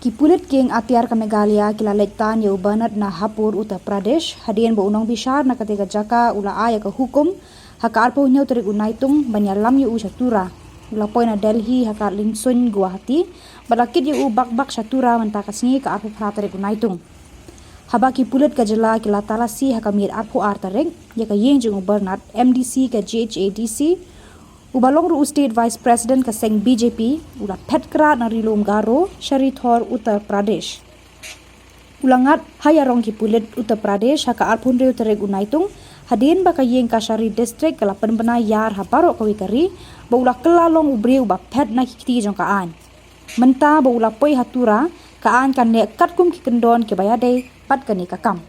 Kipulit king atiar ka Meghalaya kila lektan ya ubanat na Hapur Uttar Pradesh hadian bo unang bishar na katika jaka ula aya ka hukum haka arpo nyau terik unaitung banyalam yu shatura ula poi na Delhi haka Linsun Guwahati balakit yu bak shatura mentakasngi ka arpo pratarik unaitung haba kipulit ka jela kila talasi haka mir arpo artarek ya ka yeng jung ubernat MDC ka GHADC Ubalong ru State Vice President ka Seng BJP ula petkra na rilum garo Sharithor Uttar Pradesh. Ulangat hayarong kipulit Uttar Pradesh haka arpun reu tereg unaitung hadin baka yeng ka Shari District kala penbena yar habaro ka wikari ba ula kelalong ubreu ba pet na kiti jong kaan. Menta ba ula poi hatura kaan kan ne katkum ki kendon ke bayade pat kani kakam.